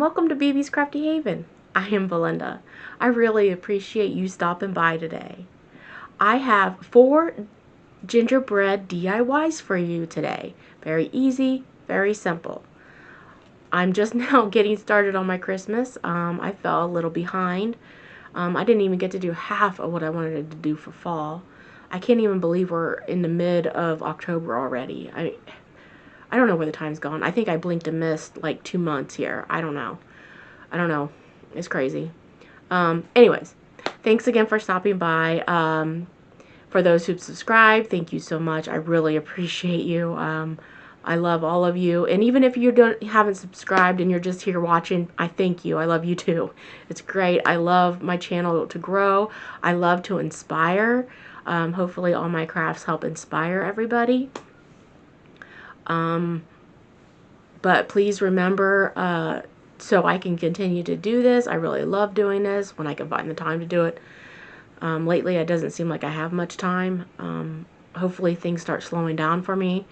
welcome to BB's Crafty Haven. I am Belinda. I really appreciate you stopping by today. I have 4 gingerbread DIYs for you today. Very easy, very simple. I'm just now getting started on my Christmas. I fell a little behind. I didn't even get to do half of what I wanted to do for fall. I can't even believe we're in the mid of October already. I don't know where the time's gone. I think I blinked and missed like 2 months here. I don't know. It's crazy. Anyways, thanks again for stopping by. For those who've subscribed, thank you so much. I really appreciate you. I love all of you. And even if you haven't subscribed and you're just here watching, I thank you. I love you too. It's great. I love my channel to grow. I love to inspire. Hopefully all my crafts help inspire everybody. But please remember, so I can continue to do this. I really love doing this when I can find the time to do it. Lately, it doesn't seem like I have much time. Hopefully, things start slowing down for me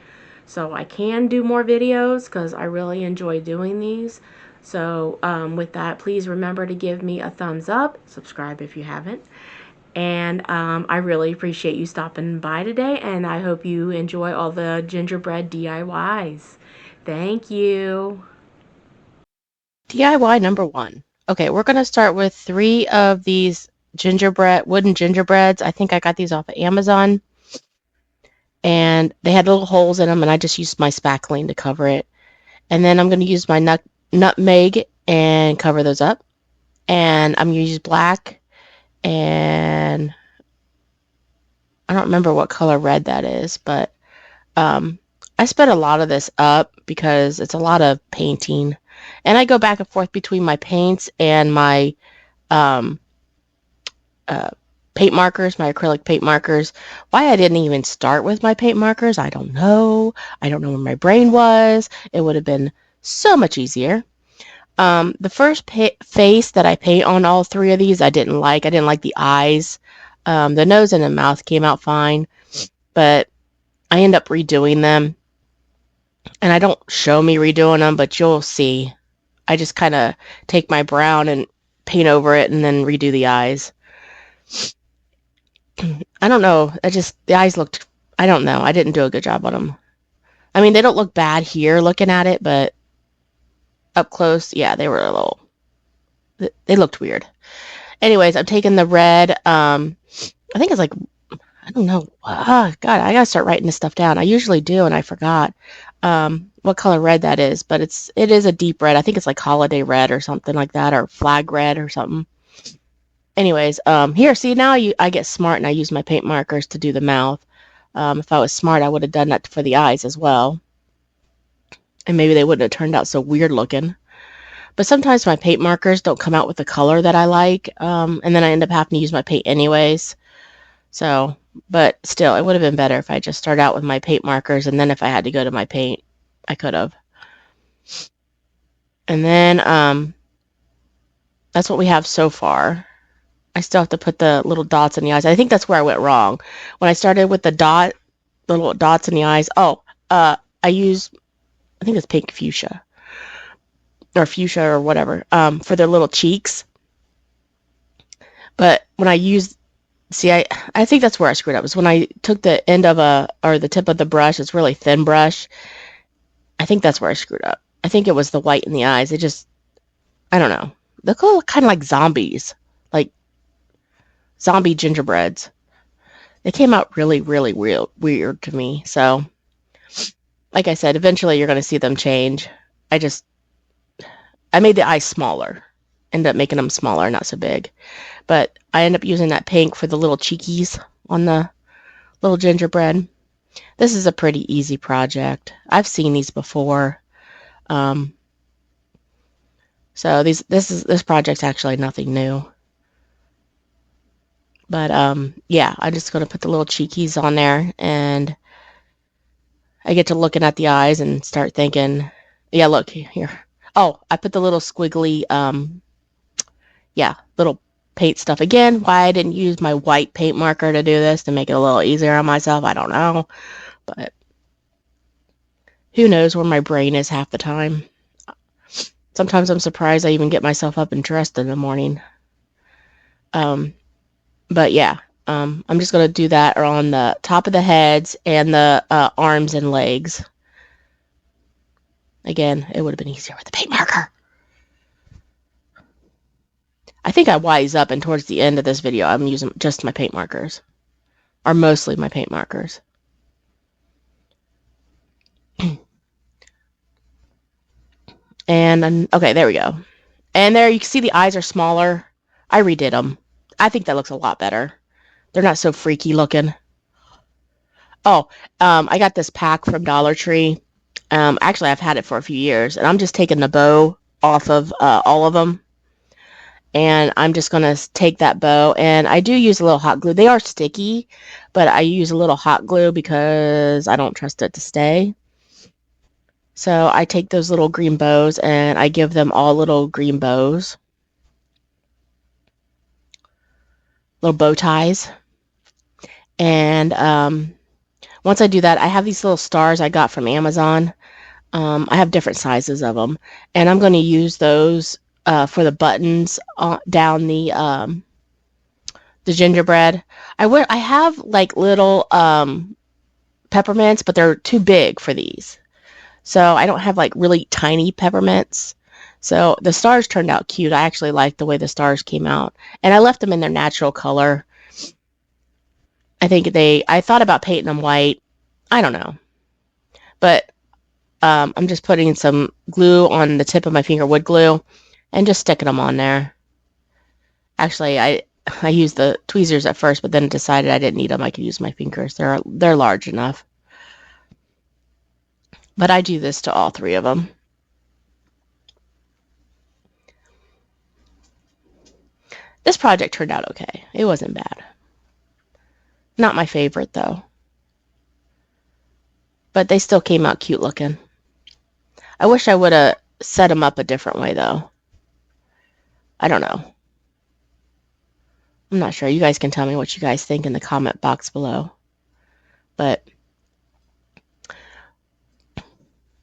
so I can do more videos because I really enjoy doing these. So with that, please remember to give me a thumbs up. Subscribe if you haven't. And I really appreciate you stopping by today, and I hope you enjoy all the gingerbread DIYs. Thank you. DIY number 1. Okay, we're going to start with 3 of these wooden gingerbreads. I think I got these off of Amazon. And they had little holes in them, and I just used my spackling to cover it. And then I'm going to use my nutmeg and cover those up. And I'm going to use black, and I don't remember what color red that is, but I sped a lot of this up because it's a lot of painting. And I go back and forth between my paints and my paint markers, my acrylic paint markers. Why I didn't even start with my paint markers, I don't know. I don't know where my brain was. It would have been so much easier. The first face that I paint on all 3 of these, I didn't like. I didn't like the eyes. The nose and the mouth came out fine, but I end up redoing them. And I don't show me redoing them, but you'll see. I just kind of take my brown and paint over it and then redo the eyes. I don't know. The eyes looked, I don't know. I didn't do a good job on them. I mean, they don't look bad here looking at it, but up close, yeah, they were a little, they looked weird. Anyways, I'm taking the red, I think it's like, I don't know. Oh, God, I gotta start writing this stuff down. I usually do, and I forgot what color red that is, but it is a deep red. I think it's like holiday red or something like that, or flag red or something. Anyways, here, see, now I get smart and I use my paint markers to do the mouth. If I was smart, I would have done that for the eyes as well. And maybe they wouldn't have turned out so weird looking. But sometimes my paint markers don't come out with the color that I like, and then I end up having to use my paint anyways. So, but still, it would have been better if I just started out with my paint markers, and then if I had to go to my paint, I could have. And then that's what we have so far. I still have to put the little dots in the eyes. I think that's where I went wrong. When I started with the little dots in the eyes, I think it's pink fuchsia. Or fuchsia or whatever, for their little cheeks. But when I used, see, I think that's where I screwed up, is when I took the end of the tip of the brush, it's really thin brush. I think that's where I screwed up. I think it was the white in the eyes. I don't know. They look kind of like zombies, like zombie gingerbreads. They came out really, really weird to me. So, like I said, eventually you're going to see them change. I made the eyes smaller. Ended up making them smaller, not so big. But I end up using that pink for the little cheekies on the little gingerbread. This is a pretty easy project. I've seen these before. So this project's actually nothing new. But yeah, I'm just going to put the little cheekies on there, and I get to looking at the eyes and start thinking, yeah, look here. Oh, I put the little squiggly, little paint stuff. Again, why I didn't use my white paint marker to do this to make it a little easier on myself, I don't know. But who knows where my brain is half the time. Sometimes I'm surprised I even get myself up and dressed in the morning. But yeah, I'm just going to do that on the top of the heads and the arms and legs. Again, it would have been easier with a paint marker. I think I wise up, and towards the end of this video, I'm using just my paint markers, or mostly my paint markers. And okay, there we go. And there you can see the eyes are smaller. I redid them. I think that looks a lot better. They're not so freaky looking. Oh, I got this pack from Dollar Tree. Actually, I've had it for a few years, and I'm just taking the bow off of all of them. And I'm just going to take that bow, and I do use a little hot glue. They are sticky, but I use a little hot glue because I don't trust it to stay. So I take those little green bows, and I give them all little green bows. Little bow ties. And once I do that, I have these little stars I got from Amazon. I have different sizes of them, and I'm going to use those for the buttons down the gingerbread. I have like little peppermints, but they're too big for these, so I don't have like really tiny peppermints. So the stars turned out cute. I actually like the way the stars came out, and I left them in their natural color. I thought about painting them white. I don't know, but I'm just putting some glue on the tip of my finger, wood glue, and just sticking them on there. Actually, I used the tweezers at first, but then decided I didn't need them. I could use my fingers. They're large enough. But I do this to all three of them. This project turned out okay. It wasn't bad. Not my favorite, though. But they still came out cute looking. I wish I would have set them up a different way, though. I don't know. I'm not sure. You guys can tell me what you guys think in the comment box below. But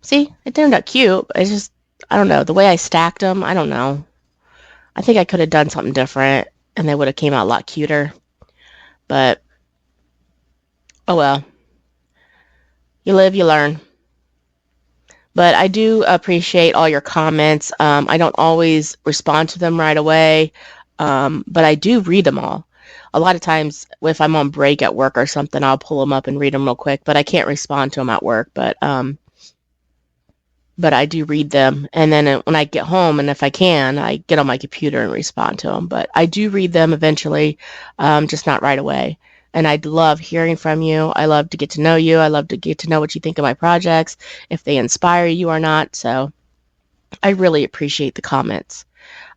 see, it turned out cute. It's just, I don't know. The way I stacked them, I don't know. I think I could have done something different, and they would have came out a lot cuter. But, oh well. You live, you learn. But I do appreciate all your comments. I don't always respond to them right away, but I do read them all. A lot of times, if I'm on break at work or something, I'll pull them up and read them real quick, but I can't respond to them at work. But I do read them, and then when I get home, and if I can, I get on my computer and respond to them. But I do read them eventually, just not right away. And I love hearing from you. I love to get to know you. I love to get to know what you think of my projects, if they inspire you or not. So I really appreciate the comments.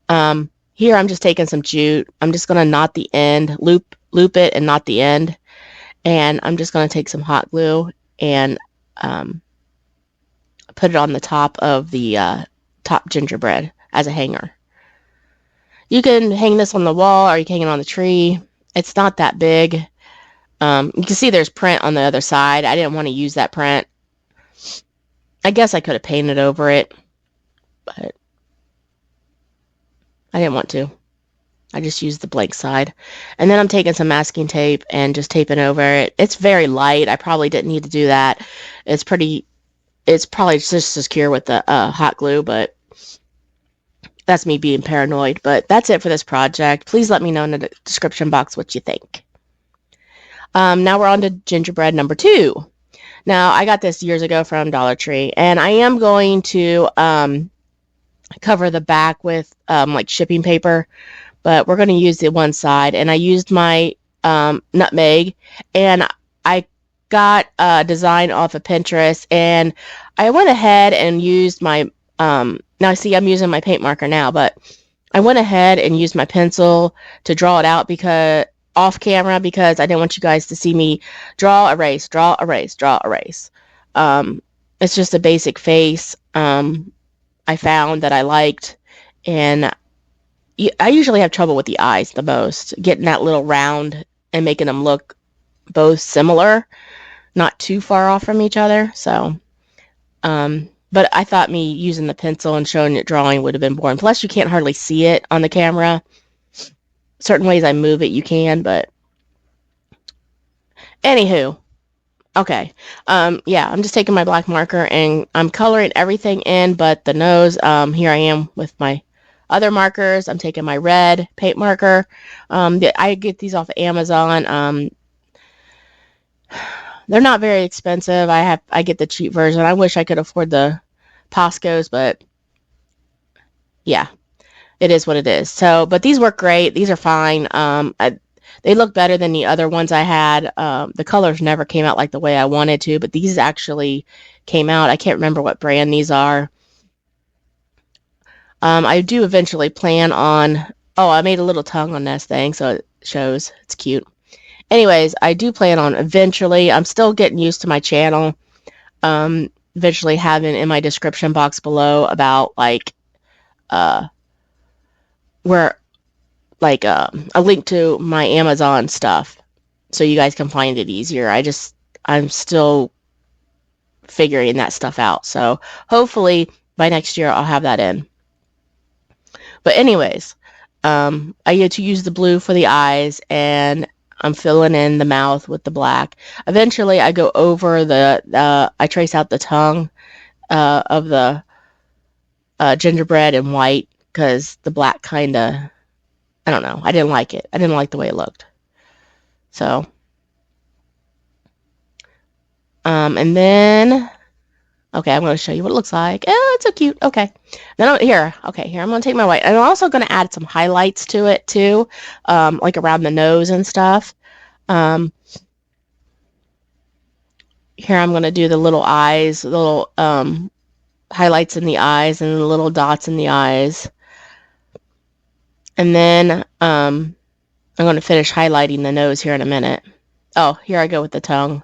Here I'm just taking some jute. I'm just going to knot the end, loop it and knot the end. And I'm just going to take some hot glue and put it on the top of the top gingerbread as a hanger. You can hang this on the wall, or you can hang it on the tree. It's not that big. You can see there's print on the other side. I didn't want to use that print. I guess I could have painted over it, but I didn't want to. I just used the blank side. And then I'm taking some masking tape and just taping over it. It's very light. I probably didn't need to do that. It's probably just secure with the hot glue, but that's me being paranoid. But that's it for this project. Please let me know in the description box what you think. Now we're on to gingerbread number 2. Now, I got this years ago from Dollar Tree, and I am going to cover the back with like shipping paper, but we're going to use the one side. And I used my nutmeg, and I got a design off of Pinterest, and I went ahead and used my now see I'm using my paint marker now, but I went ahead and used my pencil to draw it out because off camera, because I didn't want you guys to see me draw, erase, draw, erase, draw, erase. It's just a basic face I found that I liked, and I usually have trouble with the eyes the most, getting that little round and making them look both similar, not too far off from each other. So, but But I thought me using the pencil and showing it drawing would have been boring. Plus, you can't hardly see it on the camera. Certain ways I move it, you can, but anywho, okay. Yeah, I'm just taking my black marker and I'm coloring everything in but the nose. Here I am with my other markers. I'm taking my red paint marker. I get these off of Amazon. They're not very expensive. I get the cheap version. I wish I could afford the Poscos, but yeah, it is what it is. So, but these work great. These are fine. They look better than the other ones I had. The colors never came out like the way I wanted to, but these actually came out. I can't remember what brand these are. I do eventually plan on. Oh, I made a little tongue on this thing, so it shows. It's cute. Anyways, I do plan on eventually. I'm still getting used to my channel. Eventually having in my description box below about like where a link to my Amazon stuff so you guys can find it easier. I'm still figuring that stuff out. So hopefully by next year I'll have that in. But anyways, I get to use the blue for the eyes and I'm filling in the mouth with the black. Eventually I go over I trace out the tongue of the gingerbread in white because the black kind of, I don't know. I didn't like it. I didn't like the way it looked. So, and then, okay, I'm going to show you what it looks like. Oh, it's so cute. Okay. Then here, I'm going to take my white. And I'm also going to add some highlights to it too, like around the nose and stuff. Here I'm going to do the little eyes, little highlights in the eyes and the little dots in the eyes. And then I'm going to finish highlighting the nose here in a minute. Oh, here I go with the tongue.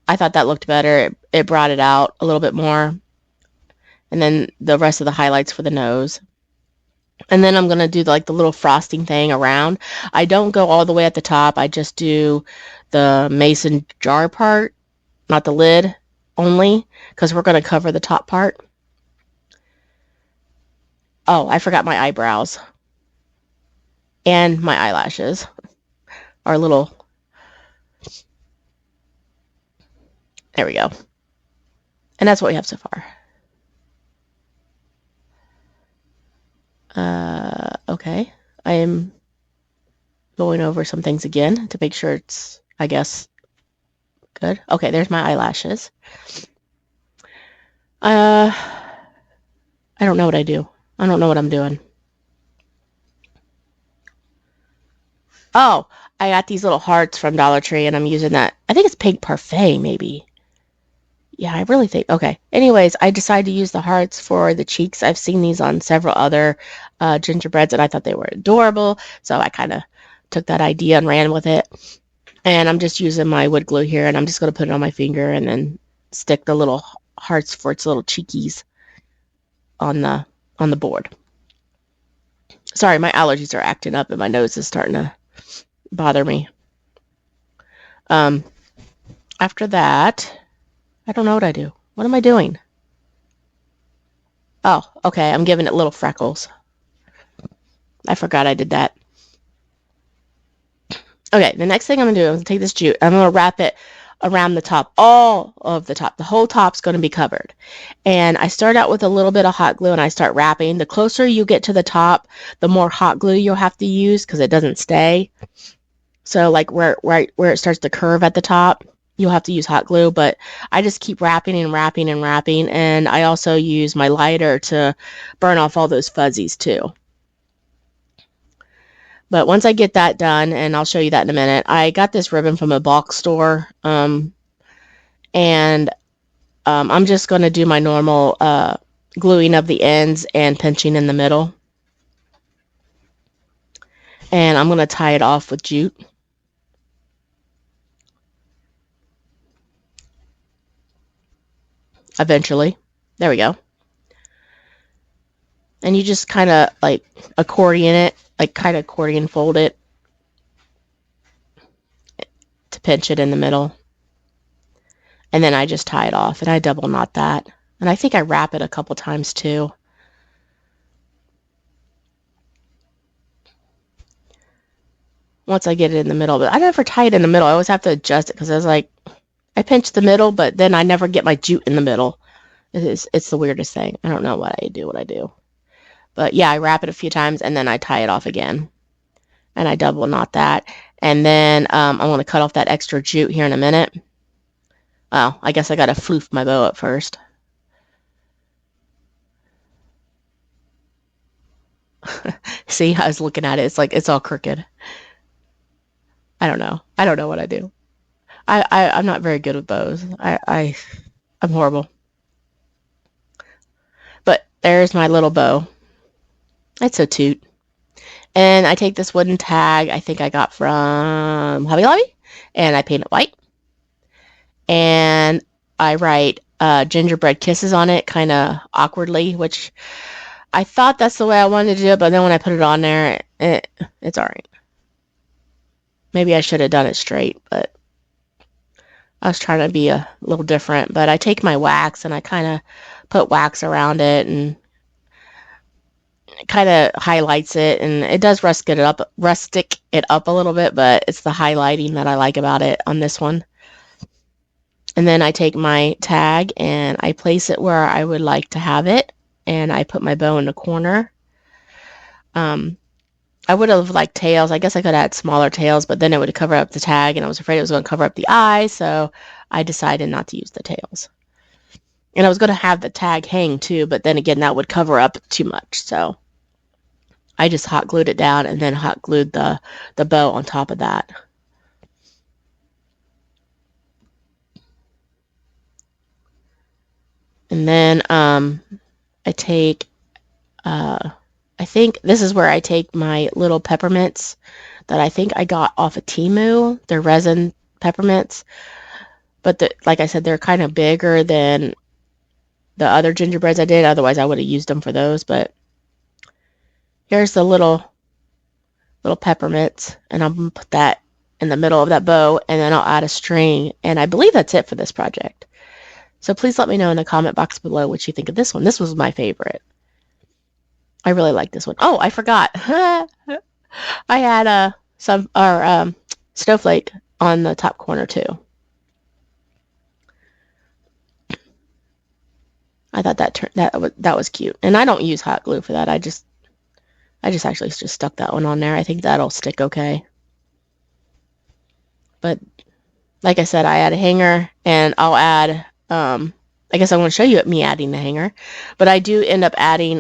I thought that looked better. It brought it out a little bit more. And then the rest of the highlights for the nose. And then I'm going to do like the little frosting thing around. I don't go all the way at the top. I just do the mason jar part, not the lid only, because we're going to cover the top part. Oh, I forgot my eyebrows. And my eyelashes are little. There we go. And that's what we have so far. Okay. I am going over some things again to make sure it's, I guess, good. Okay, there's my eyelashes. I don't know what I do. I don't know what I'm doing. Oh, I got these little hearts from Dollar Tree and I'm using that. I think it's Pink Parfait, maybe. Yeah, I really think. Okay. Anyways, I decided to use the hearts for the cheeks. I've seen these on several other gingerbreads and I thought they were adorable. So I kind of took that idea and ran with it. And I'm just using my wood glue here and I'm just going to put it on my finger and then stick the little hearts for its little cheekies on the board. Sorry, my allergies are acting up and my nose is starting to bother me. After that, I don't know what I do. What am I doing? Oh, okay, I'm giving it little freckles. I forgot I did that. Okay, the next thing I'm going to do, I'm going to take this jute, I'm going to wrap it around the top, all of the top. The whole top's going to be covered. And I start out with a little bit of hot glue and I start wrapping. The closer you get to the top, the more hot glue you'll have to use because it doesn't stay. So like where it starts to curve at the top, you'll have to use hot glue, but I just keep wrapping and wrapping and wrapping. And I also use my lighter to burn off all those fuzzies too. But once I get that done, and I'll show you that in a minute, I got this ribbon from a box store. And I'm just going to do my normal gluing of the ends and pinching in the middle. And I'm going to tie it off with jute. Eventually. There we go. And you just kind of like accordion it, like kind of accordion fold it to pinch it in the middle. And then I just tie it off and I double knot that. And I think I wrap it a couple times too. Once I get it in the middle, but I never tie it in the middle. I always have to adjust it because I was like, I pinch the middle, but then I never get my jute in the middle. It's the weirdest thing. I don't know what I do. But yeah, I wrap it a few times and then I tie it off again. And I double knot that. And then I'm going to cut off that extra jute here in a minute. Well, I guess I got to floof my bow up first. See, I was looking at it. It's like, it's all crooked. I don't know. I don't know what I do. I'm not very good with bows. I'm horrible. But there's my little bow. It's so toot. And I take this wooden tag I think I got from Hobby Lobby, and I paint it white. And I write gingerbread kisses on it, kind of awkwardly, which I thought that's the way I wanted to do it, but then when I put it on there, it's all right. Maybe I should have done it straight, but I was trying to be a little different. But I take my wax and I kind of put wax around it and it kind of highlights it, and it does rustic it up a little bit, but it's the highlighting that I like about it on this one. And then I take my tag and I place it where I would like to have it, and I put my bow in the corner. I would have liked tails. I guess I could add smaller tails, but then it would cover up the tag, and I was afraid it was going to cover up the eye, so I decided not to use the tails. And I was going to have the tag hang too, but then again, that would cover up too much, so I just hot glued it down and then hot glued the bow on top of that. And then I take, I think this is where I take my little peppermints that I think I got off of Temu. They're resin peppermints, but like I said, they're kind of bigger than the other gingerbreads I did. Otherwise, I would have used them for those. But here's the little peppermints, and I'm gonna put that in the middle of that bow, and then I'll add a string. And I believe that's it for this project. So please let me know in the comment box below what you think of this one. This was my favorite. I really like this one. Oh, I forgot. I had some snowflake on the top corner too. I thought that was cute, and I don't use hot glue for that. I just actually just stuck that one on there. I think that'll stick okay. But like I said, I add a hanger, and I'll add. I guess I want to show you me adding the hanger, but I do end up adding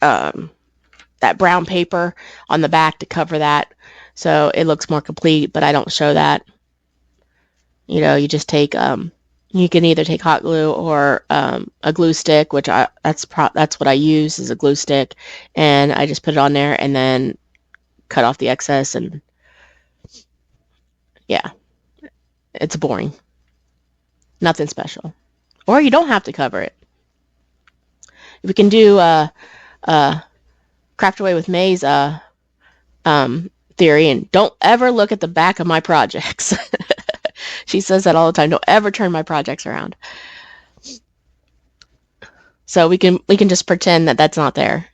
that brown paper on the back to cover that, so it looks more complete. But I don't show that. You know, you just take you can either take hot glue or a glue stick, which that's what I use is a glue stick, and I just put it on there and then cut off the excess, and yeah, it's boring. Nothing special. Or you don't have to cover it. We can do Craft Away with May's theory, and don't ever look at the back of my projects. She says that all the time. Don't ever turn my projects around. So we can just pretend that that's not there.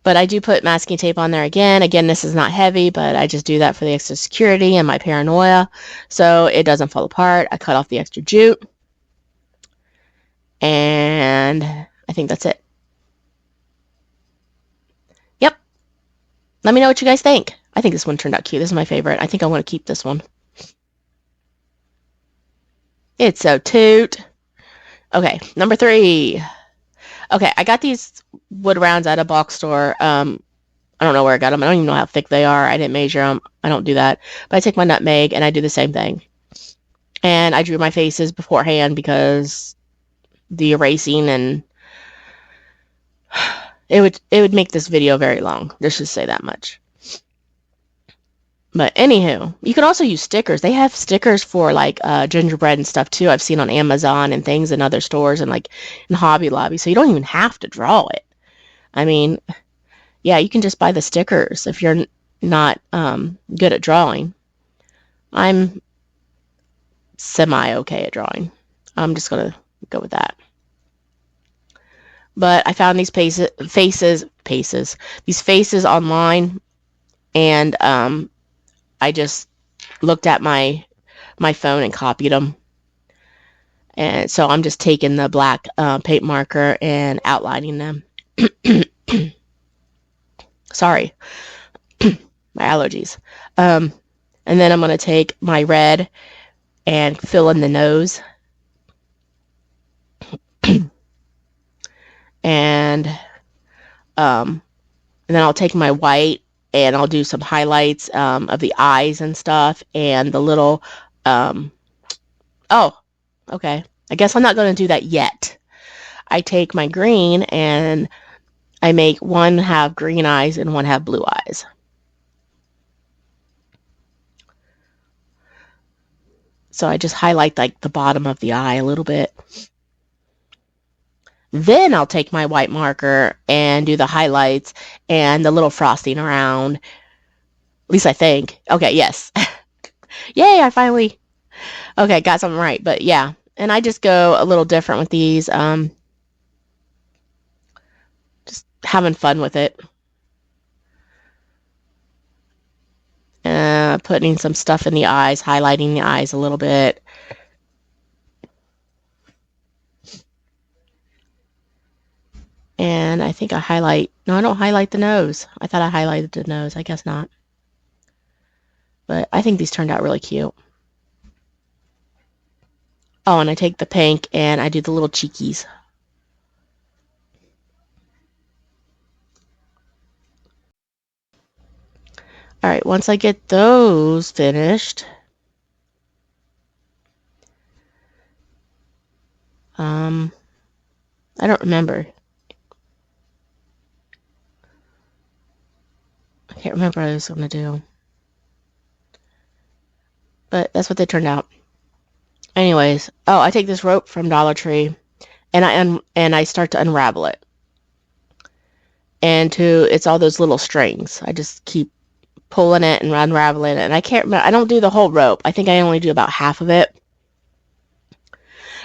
But I do put masking tape on there again. Again, this is not heavy, but I just do that for the extra security and my paranoia, so it doesn't fall apart. I cut off the extra jute, and I think that's it. Yep. Let me know what you guys think. I think this one turned out cute. This is my favorite. I think I want to keep this one. It's so toot. Okay, number 3. Okay, I got these wood rounds at a box store. I don't know where I got them. I don't even know how thick they are. I didn't measure them. I don't do that. But I take my nutmeg and I do the same thing. And I drew my faces beforehand because the erasing, and it would make this video very long. Let's just say that much. But anywho, you can also use stickers. They have stickers for like gingerbread and stuff too. I've seen on Amazon and things in other stores and like in Hobby Lobby. So you don't even have to draw it. I mean, yeah, you can just buy the stickers if you're not good at drawing. I'm semi-okay at drawing. I'm just going to go with that. But I found these these faces online, and I just looked at my phone and copied them. And so I'm just taking the black paint marker and outlining them. Sorry, my allergies. And then I'm going to take my red and fill in the nose. And and then I'll take my white and I'll do some highlights of the eyes and stuff, and the little oh, okay, I guess I'm not going to do that yet. I take my green and I make one have green eyes and one have blue eyes. So I just highlight like the bottom of the eye a little bit. Then I'll take my white marker and do the highlights and the little frosting around. At least I think. Okay, yes. Yay, I finally got something right. But yeah, and I just go a little different with these. Just having fun with it. Putting some stuff in the eyes, highlighting the eyes a little bit. And I think no, I don't highlight the nose. I thought I highlighted the nose. I guess not. But I think these turned out really cute. Oh, and I take the pink and I do the little cheekies. All right, once I get those finished, I don't remember. I can't remember what I was going to do. But that's what they turned out. Anyways, oh, I take this rope from Dollar Tree and I start to unravel it. And it's all those little strings. I just keep pulling it and unraveling it. And I can't remember. I don't do the whole rope. I think I only do about half of it,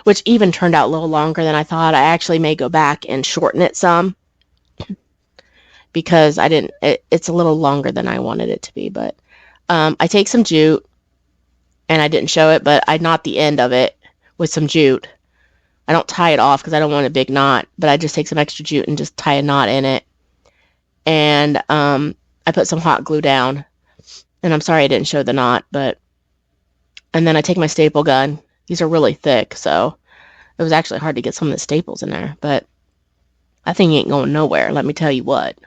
which even turned out a little longer than I thought. I actually may go back and shorten it some because it's a little longer than I wanted it to be. But I take some jute, and I didn't show it, but I knot the end of it with some jute. I don't tie it off because I don't want a big knot, but I just take some extra jute and just tie a knot in it. And I put some hot glue down. And I'm sorry I didn't show the knot, and then I take my staple gun. These are really thick, so it was actually hard to get some of the staples in there, but that thing ain't going nowhere, let me tell you what.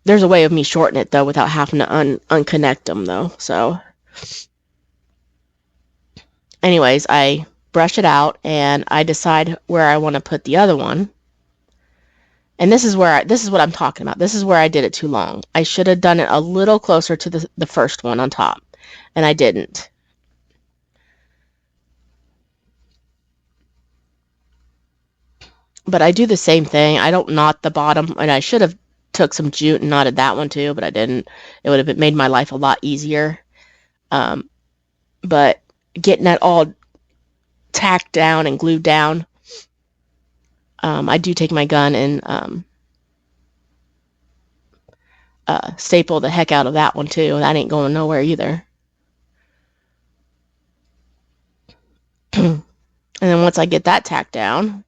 There's a way of me shorting it, though, without having to unconnect them, though, so. Anyways, I brush it out, and I decide where I want to put the other one. And this is what I'm talking about. This is where I did it too long. I should have done it a little closer to the first one on top, and I didn't. But I do the same thing. I don't knot the bottom, and I should have took some jute and knotted that one too, but I didn't. It would have made my life a lot easier. But getting that all tacked down and glued down, I do take my gun and staple the heck out of that one too. That ain't going nowhere either. And then once I get that tacked down,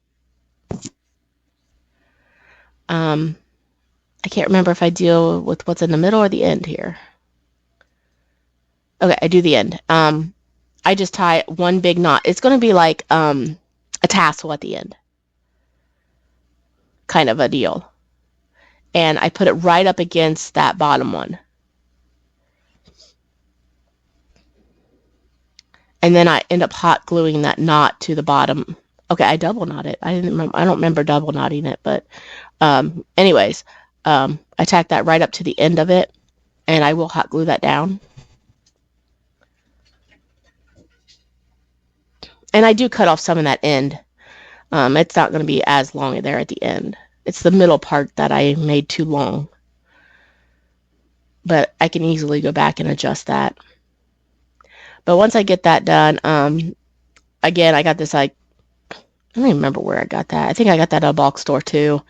I can't remember if I deal with what's in the middle or the end here. Okay, I do the end. I just tie one big knot. It's going to be like a tassel at the end, kind of a deal. And I put it right up against that bottom one. And then I end up hot gluing that knot to the bottom. Okay, I double knot it. I don't remember double knotting it, but anyways, I tack that right up to the end of it, and I will hot glue that down. And I do cut off some of that end. It's not going to be as long there at the end. It's the middle part that I made too long. But I can easily go back and adjust that. But once I get that done, again, I got this, like, I don't even remember where I got that. I think I got that at a bulk store too.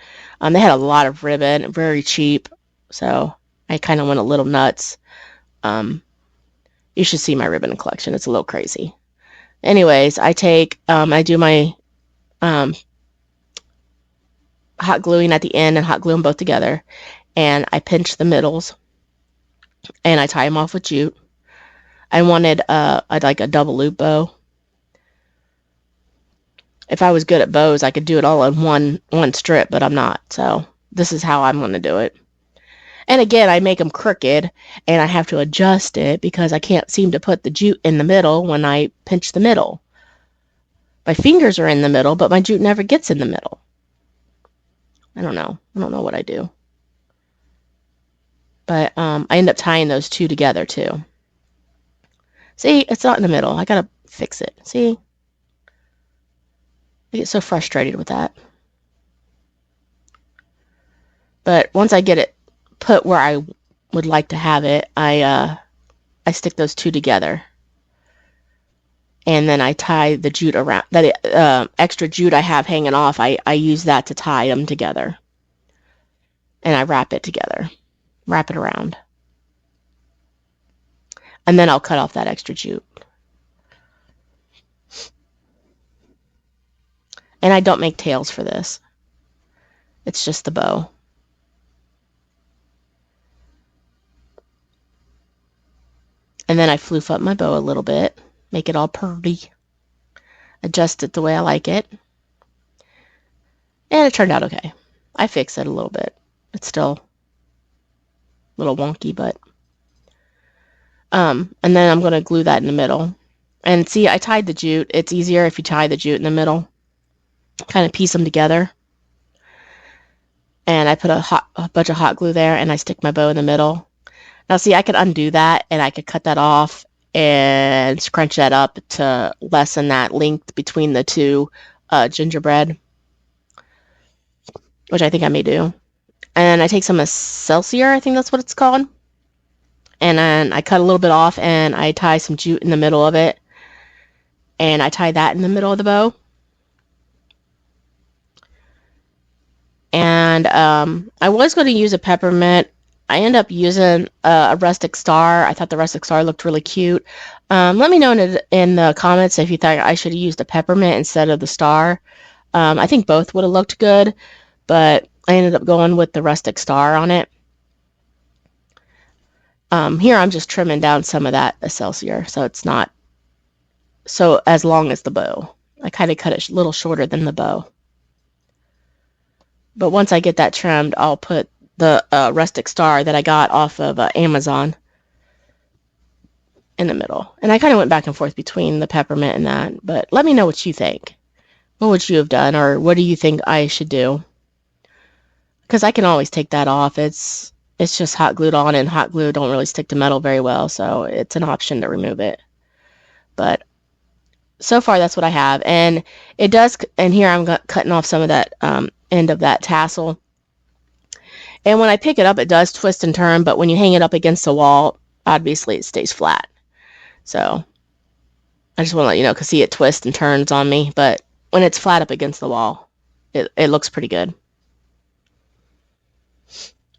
They had a lot of ribbon, very cheap. So I kind of went a little nuts. Um, you should see my ribbon collection. It's a little crazy. Anyways, I do my um, hot gluing at the end and hot glue them both together. And I pinch the middles and I tie them off with jute. I wanted I'd like a double loop bow. If I was good at bows, I could do it all in one strip, but I'm not. So this is how I'm going to do it. And again, I make them crooked, and I have to adjust it because I can't seem to put the jute in the middle when I pinch the middle. My fingers are in the middle, but my jute never gets in the middle. I don't know. I don't know what I do. But I end up tying those two together, too. See, it's not in the middle. I got to fix it. See? I get so frustrated with that. But once I get it put where I would like to have it, I stick those two together. And then I tie the jute around, that extra jute I have hanging off, I use that to tie them together. And I wrap it together, wrap it around. And then I'll cut off that extra jute. And I don't make tails for this. It's just the bow. And then I floof up my bow a little bit, make it all pretty, adjust it the way I like it. And it turned out okay. I fixed it a little bit. It's still a little wonky, but and then I'm going to glue that in the middle. And see, I tied the jute. It's easier if you tie the jute in the middle. Kind of piece them together. And I put a bunch of hot glue there, and I stick my bow in the middle. Now, see, I could undo that, and I could cut that off and scrunch that up to lessen that length between the two gingerbread, which I think I may do. And I take some Excelsior, I think that's what it's called. And then I cut a little bit off, and I tie some jute in the middle of it. And I tie that in the middle of the bow. And I was going to use a peppermint. I end up using a rustic star. I thought the rustic star looked really cute. Let me know in the comments if you thought I should have used a peppermint instead of the star. I think both would have looked good, but I ended up going with the rustic star on it. Here I'm just trimming down some of that Excelsior, so it's not so as long as the bow. I kind of cut it a little shorter than the bow. But once I get that trimmed, I'll put the rustic star that I got off of Amazon in the middle. And I kind of went back and forth between the peppermint and that. But let me know what you think. What would you have done, or what do you think I should do? Because I can always take that off. It's just hot glued on, and hot glue don't really stick to metal very well, so it's an option to remove it. But so far, that's what I have. And it does, and here I'm cutting off some of that end of that tassel. And when I pick it up, it does twist and turn, but when you hang it up against the wall, obviously it stays flat. So I just want to let you know, because see, it twists and turns on me, but when it's flat up against the wall, it looks pretty good.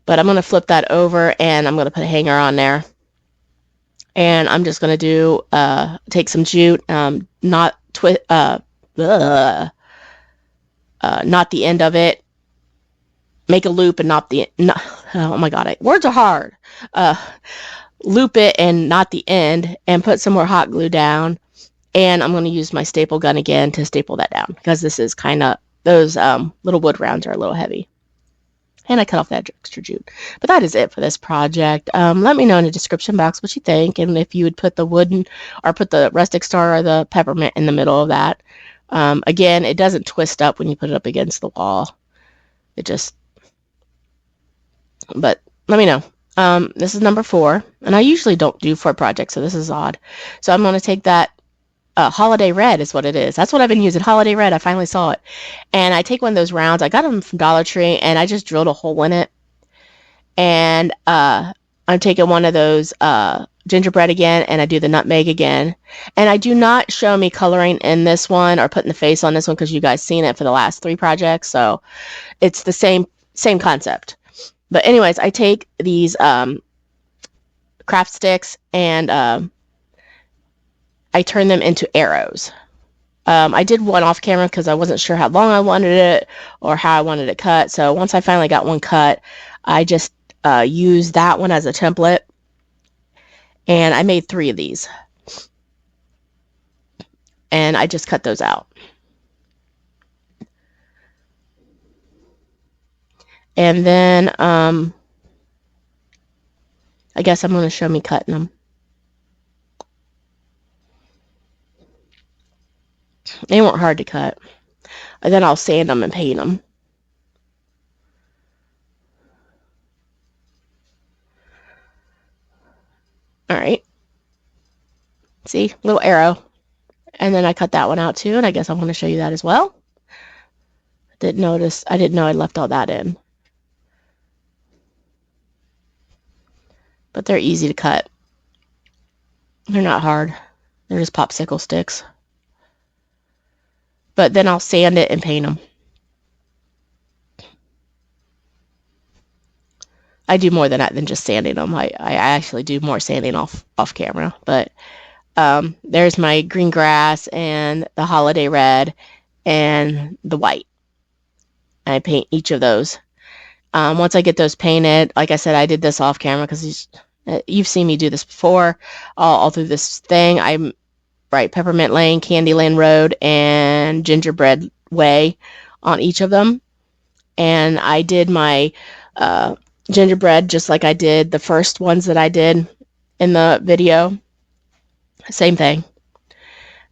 But I'm going to flip that over, and I'm going to put a hanger on there. And I'm just going to do, take some jute, not the end of it, make a loop and oh my god, words are hard. Loop it and not the end, and put some more hot glue down. And I'm going to use my staple gun again to staple that down, because this is kind of, those little wood rounds are a little heavy. And I cut off that extra jute. But that is it for this project. Let me know in the description box what you think, and if you would put the wooden, or put the rustic star or the peppermint in the middle of that. Again, it doesn't twist up when you put it up against the wall. It just, but let me know. This is number 4, and I usually don't do 4 projects, so this is odd. So I'm going to take that Holiday Red is what it is. That's what I've been using, Holiday Red. I finally saw it. And I take one of those rounds. I got them from Dollar Tree, and I just drilled a hole in it. And I'm taking one of those gingerbread again, and I do the nutmeg again. And I do not show me coloring in this one or putting the face on this one because you guys seen it for the last 3 projects, so it's the same concept. But anyways, I take these craft sticks and I turn them into arrows. I did one off camera because I wasn't sure how long I wanted it or how I wanted it cut. So once I finally got one cut, I just used that one as a template. And I made 3 of these. And I just cut those out. And then I guess I'm going to show me cutting them. They weren't hard to cut. And then I'll sand them and paint them. All right. See, little arrow. And then I cut that one out too, and I guess I want to show you that as well. I didn't know I left all that in. But they're easy to cut. They're not hard. They're just popsicle sticks. But then I'll sand it and paint them. I do more than that than just sanding them. I actually do more sanding off camera. But there's my green grass and the holiday red and the white. I paint each of those. Once I get those painted, like I said, I did this off camera because you've seen me do this before. All through this thing, I write Peppermint Lane, Candyland Road, and Gingerbread Way on each of them. And I did my gingerbread just like I did the first ones that I did in the video. Same thing.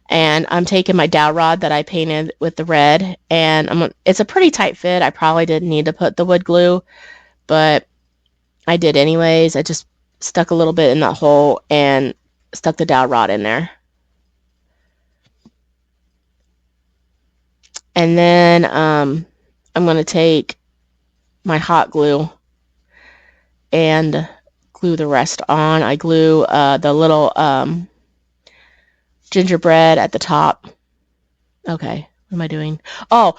And I'm taking my dowel rod that I painted with the red, and it's a pretty tight fit. I probably didn't need to put the wood glue, but I did anyways. I just stuck a little bit in that hole and stuck the dowel rod in there. And then I'm going to take my hot glue and glue the rest on. I glue the little gingerbread at the top. Okay, what am I doing? Oh,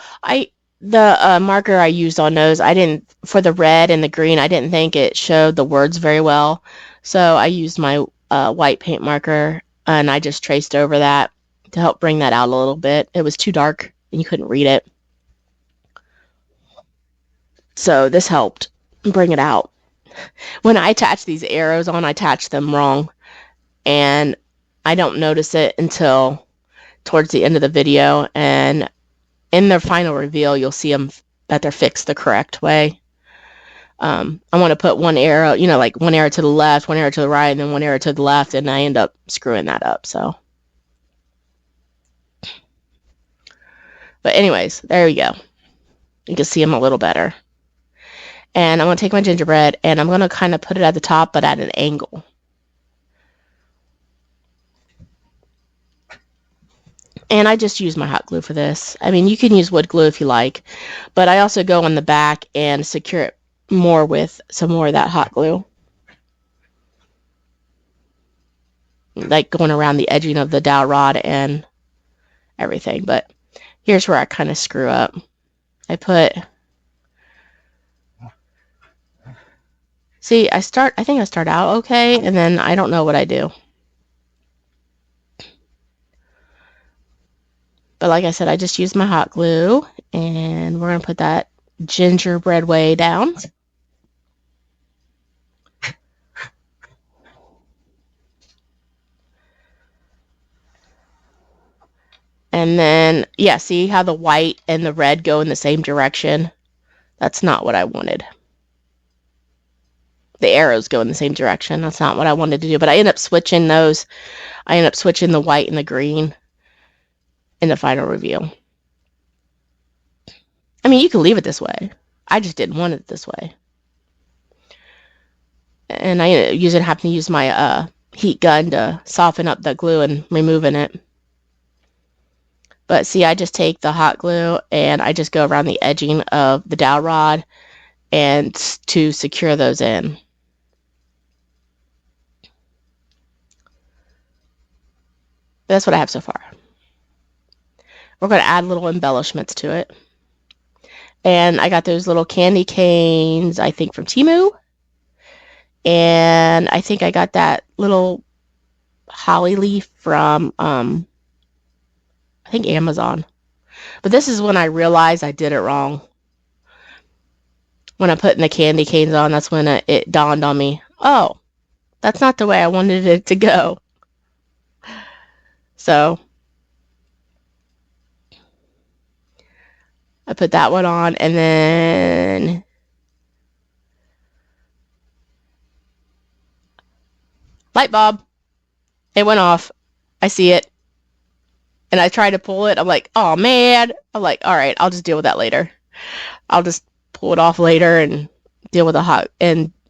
the marker I used on those, for the red and the green, I didn't think it showed the words very well. So I used my white paint marker and I just traced over that to help bring that out a little bit. It was too dark and you couldn't read it. So this helped bring it out. When I attach these arrows on, I attach them wrong. And I don't notice it until towards the end of the video. And in their final reveal, you'll see them that they're fixed the correct way. I want to put one arrow, like one arrow to the left, one arrow to the right, and then one arrow to the left, and I end up screwing that up. So, but anyways, there we go. You can see them a little better. And I'm going to take my gingerbread and I'm going to kind of put it at the top, but at an angle. And I just use my hot glue for this. I mean, you can use wood glue if you like, but I also go on the back and secure it more with some more of that hot glue. Like going around the edging of the dowel rod and everything. But here's where I kind of screw up. I think I start out okay, and then I don't know what I do. But like I said, I just used my hot glue, and we're going to put that gingerbread way down. And then, yeah, see how the white and the red go in the same direction? That's not what I wanted. The arrows go in the same direction. That's not what I wanted to do. But I end up switching those. I end up switching the white and the green in the final reveal. I mean, you can leave it this way. I just didn't want it this way. And I happen to use my heat gun to soften up the glue and removing it. But see, I just take the hot glue and I just go around the edging of the dowel rod and to secure those in. That's what I have so far. We're going to add little embellishments to it. And I got those little candy canes, I think, from Temu. And I think I got that little holly leaf from, I think, Amazon. But this is when I realized I did it wrong. When I put the candy canes on, that's when it dawned on me. Oh, that's not the way I wanted it to go. So I put that one on, and then light bulb. It went off. I see it. And I try to pull it. I'm like, oh man. I'm like, all right, I'll just deal with that later. I'll just pull it off later and deal with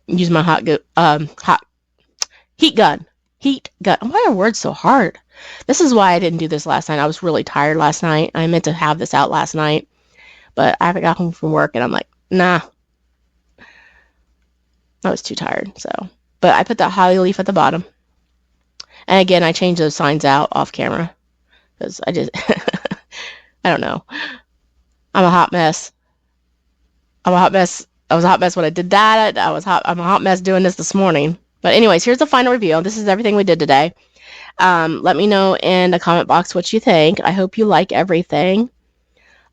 use my hot heat gun. Heat gun. Why are words so hard? This is why I didn't do this last night. I was really tired last night. I meant to have this out last night, but I got home from work and I'm like, nah. I was too tired. So, but I put that holly leaf at the bottom. And again, I changed those signs out off camera because I just, I don't know. I'm a hot mess. I was a hot mess when I did that. I'm a hot mess doing this morning. But anyways, here's the final review. This is everything we did today. Let me know in the comment box what you think. I hope you like everything.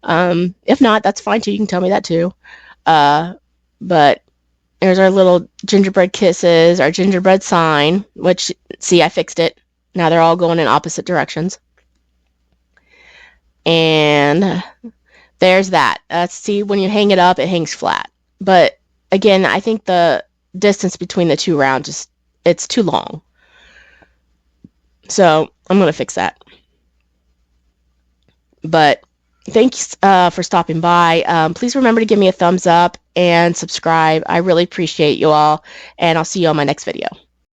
If not, that's fine too. You can tell me that too. But here's our little gingerbread kisses, our gingerbread sign, which, see, I fixed it. Now they're all going in opposite directions. And there's that. See, when you hang it up, it hangs flat. But again, I think the distance between the two rounds, it's too long. So I'm going to fix that. But thanks for stopping by. Please remember to give me a thumbs up and subscribe. I really appreciate you all. And I'll see you on my next video.